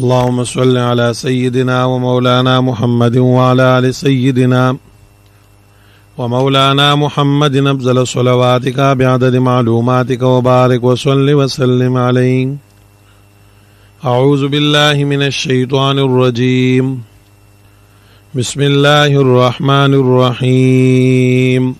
اللهم صل على سيدنا ومولانا محمد وعلى آل سيدنا ومولانا محمد أفضل صلواتك بعدد معلوماتك وبارك وصل وسلم عليه. أعوذ بالله من الشيطان الرجيم. بسم الله الرحمن الرحيم.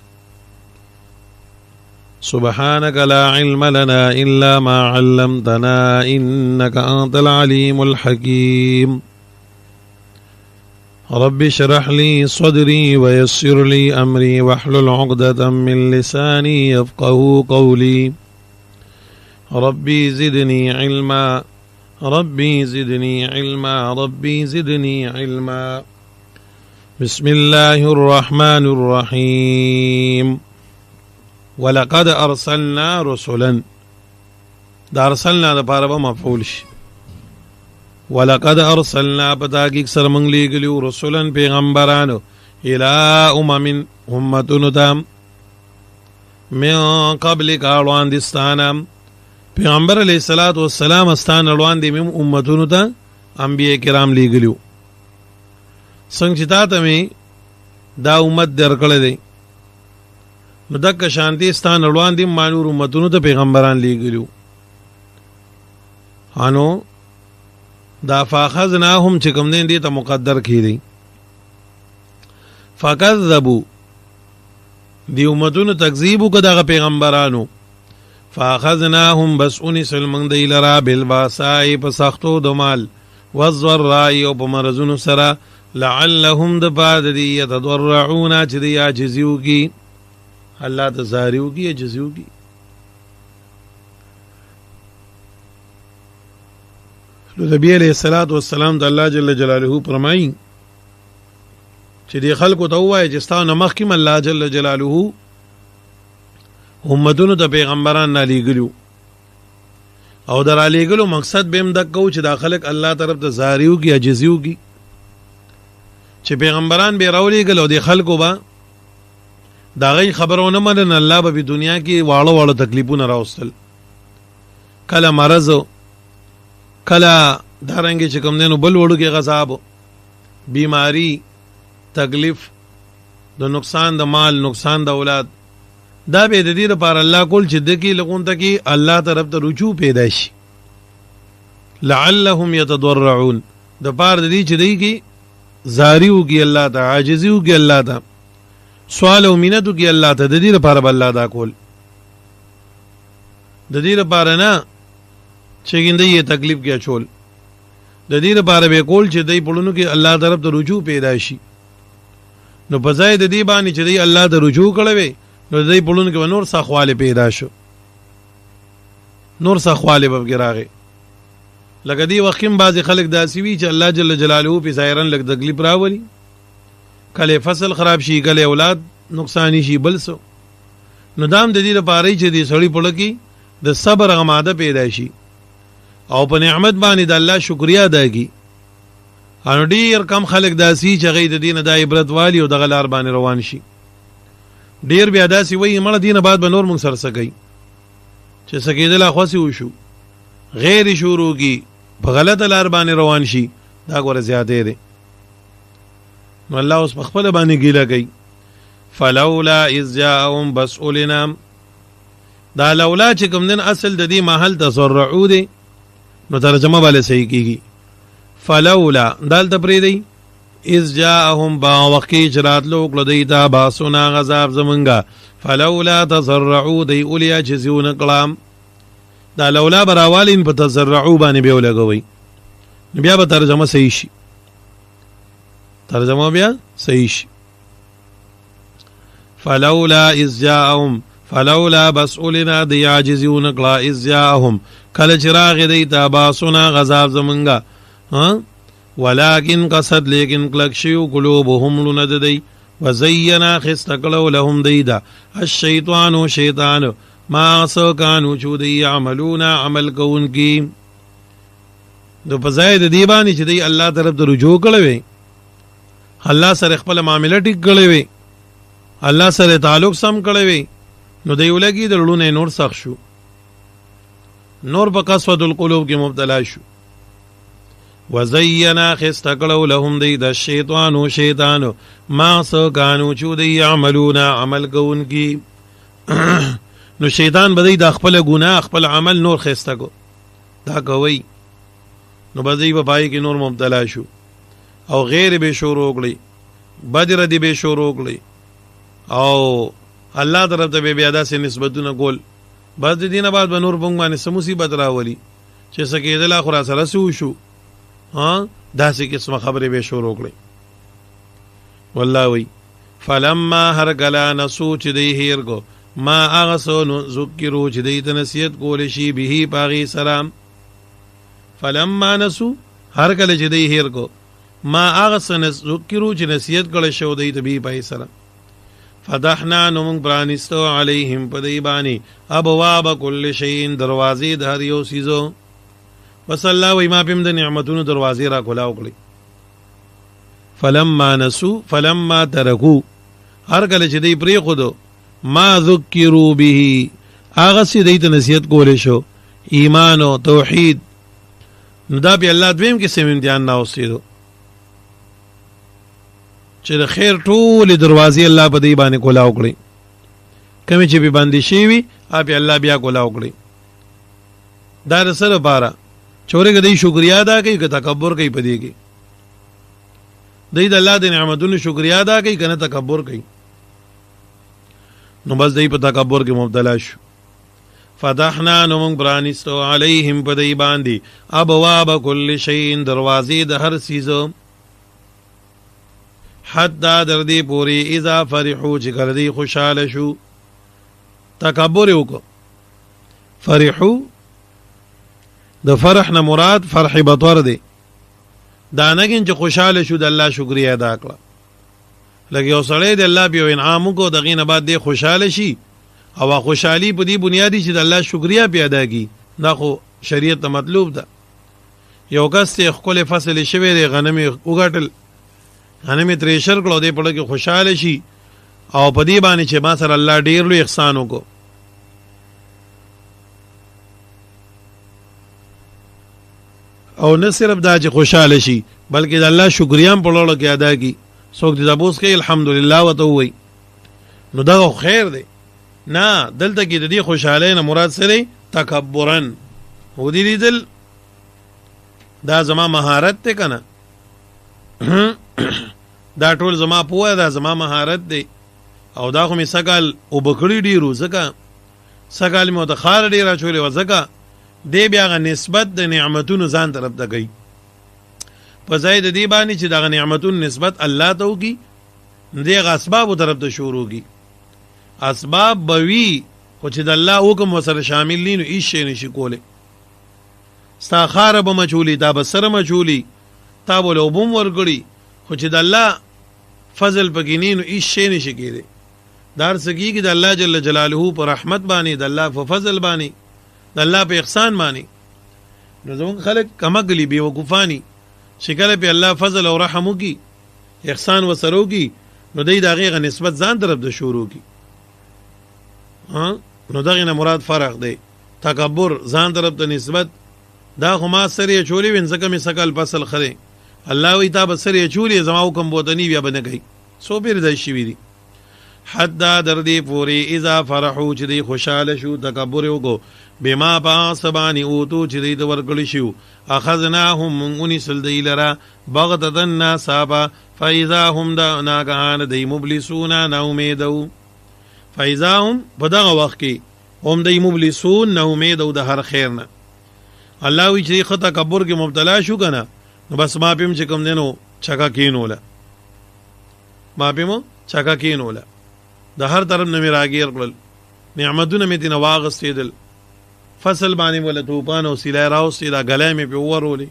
سبحانك لا علم لنا إلا ما علمتنا إنك أنت العليم الحكيم. رب اشرح لي صدري ويسر لي أمري واحلل عقدة من لساني يفقهوا قولي. ربي زدني علما ربي زدني علما ربي زدني علما. بسم الله الرحمن الرحيم. ولقد ارسلنا رسلا، دا ارسلنا دا پاره به مفعول شي. ولقد ارسلنا پتاګیک سر منګ لګلیو رسولن پیغمبرانو الى امم امتونو تام من قبل کاروان دستانم پیغمبر علیہ الصلوۃ والسلام استان روان دي مم امتونو ته انبیاء کرام لګلیو. څنګه چې تاسو می دا امت درکړه دی نو دک شانتی ستان روان دي مانور امتونو ته پیغمبران لګلیو. انو دا فاخذناهم چې کوم دین دي ته مقدر کړي. فکذبوا دی امتونو تکذیب وکړه پیغمبرانو. فاخذناهم بس انسل من دی لرا بالباساء په سختو د مال والضراء او په مرزونو سره لعلهم د بعد دی يتضرعون چې دی عاجزیو کی الله تزاریو کی عاجزیو کی. نبی علیہ الصلوۃ والسلام د الله جل جلاله فرمایي چې دی خلکو ته وایي چې ستاسو مخکې الله جل جلاله امتونو ته پیغمبران نه لېږلو او در لېږلو مقصد به هم دک کو چې دا خلک الله طرف ته زاریو کی عاجزیو کی. چې پیغمبران به راولېږل او د خلکو به دا غي خبرونه منن الله به په دنیا کې واړو واړو تکلیفونه راوستل. کله مرض کله دارنګ چې کوم دینو بل وړو کې غصاب بیماری تکلیف د نقصان د مال نقصان د اولاد دا به د دې لپاره الله کول چې دکی لغون ته کې الله طرف ته رجوع پیدا شي. لعلهم يتضرعون د پاره د دې چې دی کې زاریو کې الله ته عاجزیو کې الله ته سوال او مینتو کې الله ته د دې لپاره بل الله دا کول د دې لپاره نه چې ګنده یې تکلیف کې اچول د دې لپاره به کول چې دای پړونو کې الله طرف ته رجوع پیدا شي. نو په ځای د دې باندې چې دی الله ته رجوع کړي نو دای پړونو کې نور سخواله پیدا شو نور سخواله به راغی. لکه دی وختم بعض خلک داسې وی چې الله جل جلاله په ظاهرا لګ تکلیف راولي کله فصل خراب شي کله اولاد نقصان شي بل څه. نو دام د دې لپاره چې دې سړی پړ کې د صبر غماده پیدا شي او په نعمت باندې د الله شکریا ادا کی. ان ډیر کم خلک داسي چې غي د دین د عبرت والی او د غلار باندې روان شي. ډیر بیا داسي وای مړه دینه بعد به نور مونږ سره سګي چې سګیدل اخواسي وشو غیر شروع کی په غلط لار باندې روان شي دا ګوره زیاته دي. نو الله اوس په خپل باندې ګیله کوي. فلولا اذ جاءهم بسؤلنا دا لولا چې کوم دین اصل د دې محل تسرعو دي نو ترجمه باندې صحیح کیږي. فلولا دال تپری دی اذ جاءهم با وقی جرات لوک لدیتا باسونا غذاب زمنگا فلولا تسرعو دی اولیا جزیون کلام دا لولا براوالین په تسرعو باندې به ولګوي. بیا به ترجمه صحیح شي ترجمه بیا صحیح شي. فلولا اذ جاءهم فلولا بسؤلنا دی عاجزون کلا اذ جاءهم کله چراغ دیتا باسونا غذاب زمنگا ولكن قصد لیکن کلک شیو قلوبهم لنددی وزینا خستقلو لهم دیدا الشیطان شیطان ما سکانو چودی عملون عمل کون کی. دو پزاید دیبانی چی دی اللہ طرف در رجوع کلوی الله سره خپل معاملې ټیک کړې وي الله سره تعلق سم کړې وي نو دی ولګي د لړونه نور سخت شو نور په قسوت القلوب کې مبتلا شو وزینا خستکلو لهم دی د شیطانو شیطانو ما سو کانو چو دی عملون عمل کون کی نو شیطان بدی د خپل ګناه خپل عمل نور خستکو دا کوي نو بدی په پای کې نور مبتلا شو او غیر به شروع کړي بدر دی به شروع کړي او الله طرف ته بیا داسې نسبتونه کول بعد دینه بعد به نور بنګ باندې سم مصیبت راولي چې سکیدل اخر سره شو ها داسې قسمه خبره به شروع کړي والله وی فلما هر کلا نسو چې دی هیر کو ما اغسو ذکرو چې دی ته نصیحت کول شي به پاغي سلام فلما نسو هر کله چې دی هیر کو ما اغسو ذکرو چې نصیحت کړي شو دی ته به پاغي سلام فتحنا نمون برانستو علیهم پدیبانی ابواب کل شیء دروازې د هر یو سیزو بس الله وی ما پم د نعمتونو دروازې را کولاو کړی فلما نسو فلما ترکو هر کله چې دی پری خودو ما ذکروا به هغه سي دی ته نصیحت کولې شو ایمان او توحید نو دا به الله دویم کې سم امتحان نه اوسېدو چې د خیر ټول دروازې الله په دی باندې کولاو کړی کمی چې به باندې شي وي اپ الله بیا کولاو کړی دا سره بارا چورې کدی شکریا ادا کوي که تکبر کوي پدې کې دای د الله د نعمتونو شکریا ادا کوي کنه تکبر کوي نو بس دای په تکبر کې مبتلا شو فتحنا نمون برانستو علیهم پدی باندې ابواب کل شیء دروازې د هر سیزو حتی در دی پوری اذا فرحو چې کله دی خوشاله شو تکبر وکړو فرحو د فرح نه مراد فرح بطور دی دا نګین چې خوشاله شو د الله شکریا ادا کړه لکه یو سړی د الله په انعام کو دغې نه بعد دی خوشاله شي او خوشحالي په دې بنیادی چې د الله شکریا پیدا کی دا خو شریعت ته مطلوب ده یو کس ته خپل فصل شوی دی غنم وګټل غنم تریشر کړو دی په لکه خوشاله شي او په دې باندې چې ما سره الله ډیر لوی احسان وکړو او نه صرف دا چې خوشاله شي بلکې د الله شکریا هم په لوړو کې ادا کی څوک دې تاسو کې الحمدلله وته وي نو دا خیر دی نه دلته کې د دې خوشاله نه مراد سره تکبرن هو دې لیدل دا زما مهارت ته کنه دا ټول زما پوهه دا زما مهارت دی او دا خو می سکال او بکړی ډیرو زکه سکال مو ته خار ډیره چولې و زکه دی بیا غ نسبت د نعمتونو ځان طرف ته کوي په ځای د دې باندې چې د نعمتونو نسبت الله ته وکي دی غ اسباب طرف ته شروع کی اسباب بوي خو چې د الله حکم وسره شامل لینو هیڅ شي نشي کوله ستا خار به مچولی دا بسره مچولی تا بوله وبم ورګړي خو چې د الله فضل پکینینو هیڅ شي نشي کېده دار سګي کې د الله جل جلاله په رحمت باندې د الله په فضل باندې د الله په احسان باندې نو زموږ خلک کمګلی بي وقفانی شکل په الله فضل او رحم وکي احسان وسرو کی نو دای دا غیغه نسبت ځان طرف د شروع کی ها نو دغه نه مراد فرق دی تکبر ځان طرف ته نسبت دا خو ما سره چولی وینځکه می سکل فصل خره الله وی تا بسره چولی زما حکم بوتنی بیا بنه گئی سو پیر د شي وی حدا در دې پوری اذا فرحو چې دی خوشاله شو تکبر وګو بما پاسبانی او تو چې دی ورګل شو اخذناهم من سل دی لرا بغددن صابا فاذا هم دا ناګان دی مبلسون نا امیدو فاذا هم په دغه وخت کې هم دی مبلسون نا امیدو د هر خیر نه الله وی چې خطا تکبر کې مبتلا شو کنه نو بس ما پم چې کوم دینو چکا کینوله ما پم چکا کینوله د هر طرف نه راګیر کړل نعمتونه مې دین واغستېدل فصل باندې ولا طوفان او سیلای راوستي دا غلې مې په ورولې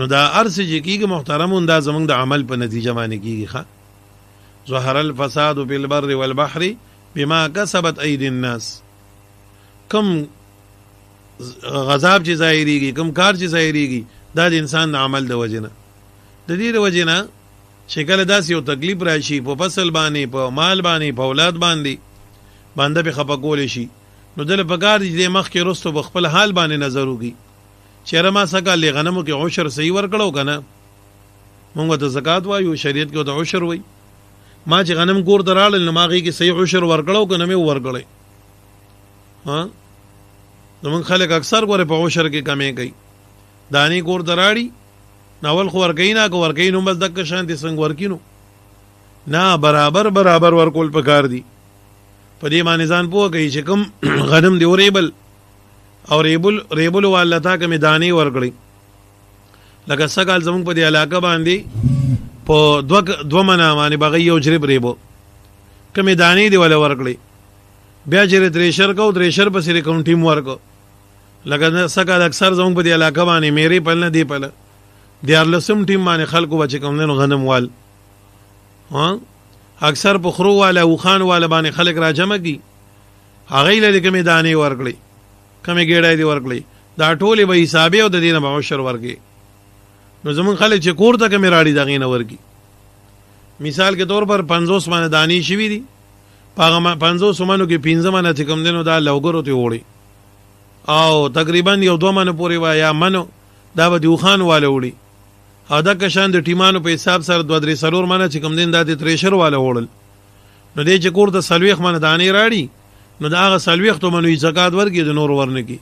نو دا ارس چې کیږي محترمون دا زمونږ د عمل په نتیجه باندې کیږي ښا ظهر الفساد فی البر والبحر بما کسبت ايدي الناس کم غضب چې ظاهریږي کم کار چې ظاهریږي دا د انسان د عمل د وجنه د دې د وجنه شکل داس یو تکلیف راشي په فصل باندې په مال باندې په اولاد باندې باندې په خپګول شي نو دل پګار دې مخ کې رستو په خپل حال باندې نظر وږي چیرې ما سکال غنمو کې عشر صحیح ورکړو کنه مونږ ته زکات وایو شریعت کې ته عشر وای ما چې غنم کور دراړل نو ماغي کې صحیح عشر ورکړو کنه مې ورکړې ها زمون خلک اکثر ګوره په عشر کې کمې کوي دانی کور دراړي ناول خو ورکینا کو ورکینو بس دک شانتي څنګه ورکینو نه برابر ورکول پکار دي په دې باندې ځان پوه کوي چې کوم غنم دی اوریبل او ریبل والا تا کوم دانی ورکړي لکه سکال زمونږ په دې علاقه باندې په دو منه باندې بغي یو جریب ریبو کوم دانی دی ولا ورکړي بیا چې تریشر په سری کوم ټیم ورکو لکه سکال اکثر زمونږ په دې علاقه باندې میری پلنه دی پله دیار لسم ټیم باندې خلکو بچ کوم نه غنم وال ها اکثر په خرو والا او خان والا باندې خلک را جمع کی هغه لري کومې دانې ورکړي کومې ګېډای دی ورکړي دا ټولې به حساب او د دینه به عشر ورکړي نو زمون خلک چې کور ته کومې راړي دغې نه ورکړي مثال کے طور پر 500 باندې دانی شوي دي پاغه 500 منو کې 15 منه چې کوم دینو دا لوګرو ته وړي او تقریبا یو 2 منه پورې وا یا منو دا به دیو خان والا وړي ادا کشان د ټیمانو په حساب سره 2-3 سلور منه چې کوم دین د تریشر والا وړل نو دې چې کور ته سلويخ منه دانی راړي نو دا هغه سلويخ ته منو زکات ورګي د نور ورنه کی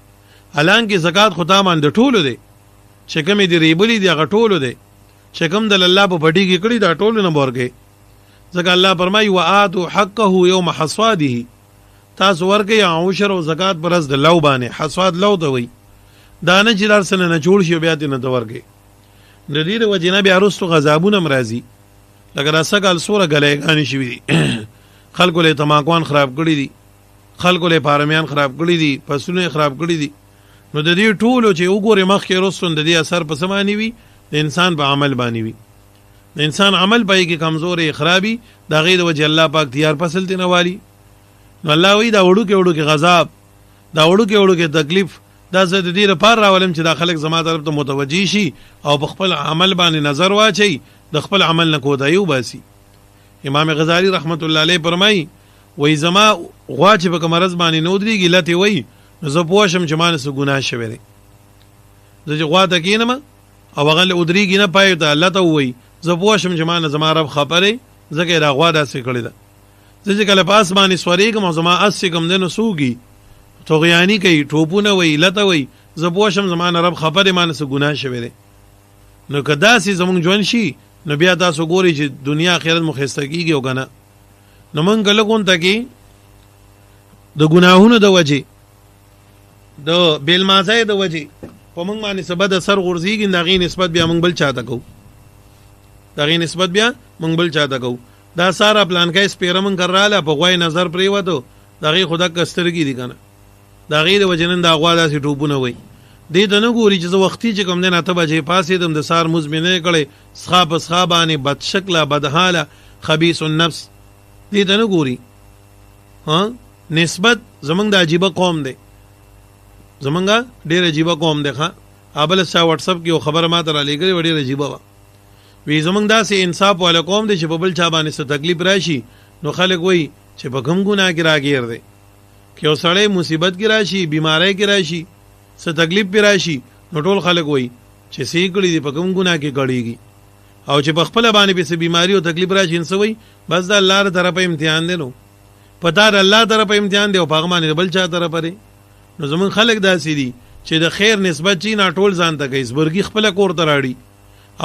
الان کې زکات خدا مان د ټولو دی چې کوم دې ریبلی دی هغه ټولو دی چې کوم د الله په پټي کې کړی دا ټولو نه ورګي ځکه الله فرمایي واتو حقه یوم حصاده تاسو ورګي عشر او زکات پرز د لو باندې حصاد لو ته وي دا نه چې درسنه نه جوړ شي بیا دې نه ته ورګي د دې وجنه بیا رستو غضبونه مرضی لکه راسګال سوره غلېګانی شوی دي خلکو له تماکوان خراب کړی دي خلکو له پارمیان خراب کړی دي پسونه خراب کړی دي نو د دې ټولو چې وګوره مخ کې رستون د دې اثر په سمانی وي د انسان په عمل باندې وي د انسان عمل پای کې کمزورې خرابي دا غي د وجه الله پاک تیار فصل تی نوالي نو الله وی دا وړو کې غضب دا وړو کې تکلیف دا زه د دې لپاره راولم چې دا خلک زما طرف ته متوجي شي او په خپل عمل باندې نظر واچي د خپل عمل نه کوتایو باسي امام غزالی رحمت الله علیه فرمایي وای زما غوا چې په مرز باندې نو دريږي لته وای نو زه پوښم چې مانه څه ګناه شوی دی زه غوا ته کینم او هغه له دريږي نه پای ته الله ته وای زه پوښم چې مانه زما رب خبره زګه دا غوا داسې کړی ده زه کله پاس باندې سورېږم او زما اس کوم دنه سوګي توغیانی کوي ټوپونه وی لته وی زبوشم زمانه رب خبره مانه څه ګناه شوی دی نو کدا سي زمونږ ژوند شي نو بیا تاسو ګوري چې دنیا آخرت مخسته کیږي او کنه نو مونږ لګون ته کې د ګناهونو د وجه د بیل مازه د وجه په مونږ باندې سبد سر غورځيږي دغه نسبت بیا مونږ بل چاته کو دغه نسبت بیا مونږ بل چاته کو دا سارا پلان کې سپیرمن کراله په غوي نظر پری وته دغه خدا کسترګي دي کنه دا غیر وجنن دا غوا داسې ټوبونه وي دې د نه ګوري چې وختي چې کوم نه ته بجې پاسې دم د سار مزمنه کړي سخا باندې بد شکله بد حاله خبيث النفس دې د نه ګوري ها نسبت زمنګ د عجیب قوم دی زمنګ ډېر عجیب قوم دی ښا ابل سا واتس اپ کې خبر ما تر لګري وړي عجیب وي زمنګ داسې انصاف ولا قوم دی چې په بل چا باندې څه تکلیف راشي نو خلک وای چې په کوم ګناه کې راګیر دی که اوسړې مصیبت کې راشي بیماری کې راشي څه تکلیف پی راشي نو ټول خلک وای چې سې کړي دي په کوم ګناه کې کړيږي او چې په خپل باندې به بیماری او تکلیف راشي انسوي بس د الله تر طرفه امتحان دی نو پتا د الله طرفه امتحان دی او په باندې بل چا طرف لري نو زمون خلک داسې دي چې د خیر نسبت چی نه ټول ځان ته کوي زبرګي خپل کور ته راړي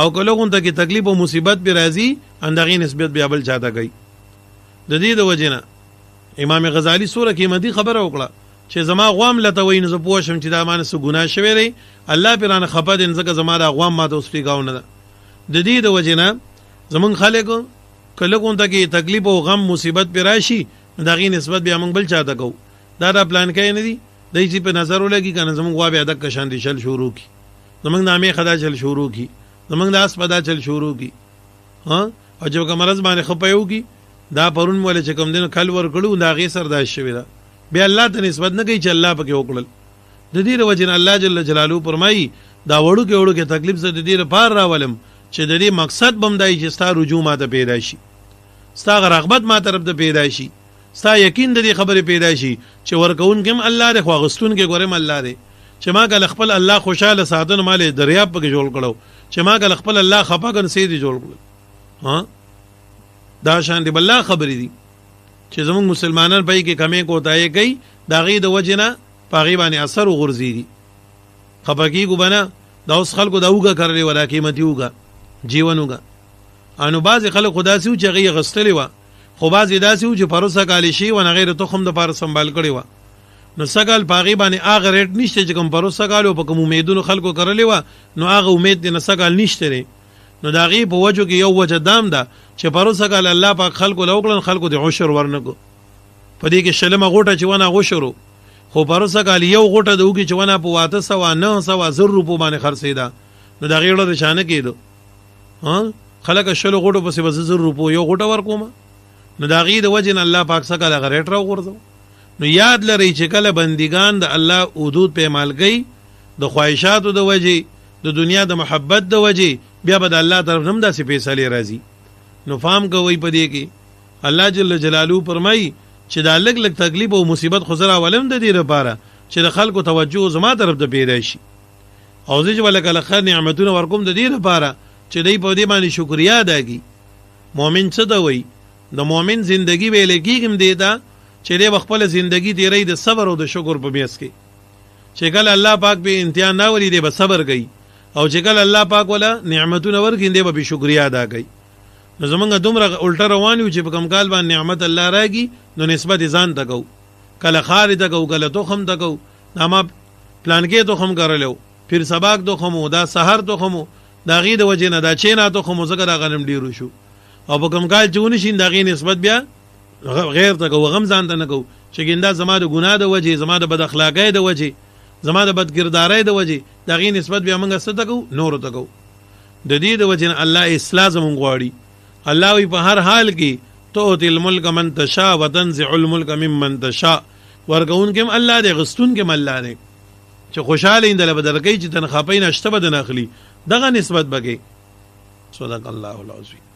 او کله ته کې تکلیف او مصیبت به راځي اندغه نسبت بیا بل چا ته کوي د دې د وجنه امام غزالی سوره کې مدي خبره وکړه چې زما غوام لته وین ز پوښم چې دا مانه سو ګناه شوی دی الله پیرانه خپه دین زکه زما دا غوام ما ته اوس پیګاو نه د دې د وجنه زمون خلکو کله کوم ته کې تکلیف او غم مصیبت پر راشي دغه نسبت بیا موږ بل چاته کو دا پلان کوي نه دی دای چې په نظر ولګي کنه زمون غوا بیا د کشان دي شل شروع کی زمون نامې خدا چل شروع کی زمون د اسپدا چل شروع کی ها او جو کمرز باندې خپایو کی دا پرون مولا چې کوم دین کل ور کړو دا غي سرداش شوی دا بیا الله ته نسبت نه کوي چې الله پکې وکړل د دې وجه الله جل جلاله فرمایي دا وړو کې تکلیف زه د دې لپاره راولم چې د دې مقصد بمدای چې ستا رجوع ماته پیدا شي ستا رغبت ما طرف ته پیدا شي ستا یقین د دې خبره پیدا شي چې ورکون کوم الله د خواغستون کې ګورم الله دی چې ما کله خپل الله خوشاله ساتنه مال دریاب پکې جوړ کړو چې ما کله خپل الله خفا کن سیدی جوړ کړو ها دا شان دی بل خبرې دي چې زموږ مسلمانان پای کې کمې کوتای کوي دا غي د وجنه پاغي باندې اثر وغورځي دي خپکی کو بنا دا اوس خلکو دا وګه کړلې ولا قیمتي وګه جیون وګه انو باز خلک خدا سيو چې غي غستلې و خو باز داسې و چې پروسه کالی شي و نه غیر تخم د پار سنبال کړي و نو سګال پاغي باندې اغه ریټ نشته چې کوم پروسه کالو په کوم امیدونو خلکو کړلې و نو اغه امید دې نه سګال نشته نو دا غي په وجو کې یو وجه دام ده چې پروسه کال الله پاک خلکو لوکلن خلکو د عشر ورنکو په دې کې شلمه غوټه چې ونه غشرو خو پروسه کال یو غوټه دوږي چې ونه په واته سوا 900 روپو باندې خرڅیدا نو دا غي له شانه کېدو ها خلک شلو غوټو په 700 روپو یو غوټه ورکوم نو دا غي د وجه الله پاک څخه له غریټ راو ورځو نو یاد لري چې کله بندگان د الله حدود په مالګي د خواهشاتو د وجه د دنیا د محبت د وجه بیا به د الله طرف هم داسې فیصله راځي نو فهم کوي په دې کې الله جل جلاله فرمایي چې دا لګ لګ تکلیف او مصیبت خو زرا ولم د دې لپاره چې د خلکو توجه زما طرف ته پیدا شي او زه چې ولکه خیر نعمتونه ورکوم د دې لپاره چې دای په دې باندې شکریا ادا کړي مؤمن څه دی وای د مؤمن زندگی ویل کېږم دیتا چې د خپل زندگی تیرې د صبر او د شکر په بیس کې چې کله الله پاک به امتحان راولي دی به صبر کوي او چې کله الله پاک ولا نعمتونه ورکړي دی به شکریا ادا کوي نو زمونږ دومره الټه روانیو چې په کوم کال باندې نعمت الله راګي نو نسبت ځان ته کو کله خارې ته کو کله تخم ته کو نامه پلان کې تخم کړلو پھر سباق تخم دا سحر تخم دا غي د وجه نه دا چینا تخم زګر غنم ډیرو شو او په کوم کال چون شي دا غي نسبت بیا غیر ته کو غم ځان ته نه کو چې ګنده زما د ګناه د وجه زما د بد اخلاقۍ د وجه زما د بد کردارۍ د وجه دا غي نسبت بیا موږ ست کو نور ته کو د دې د وجه الله اصلاح زمون غواړي الله وی په هر حال کې توت الملک من تشاء وتنزع الملک ممن تشاء ورګون کې الله دې غستون کې الله دې چې خوشاله اندل بدرګي چې تنخواپین اشته بدن اخلي دغه نسبت بګي صدق الله العظیم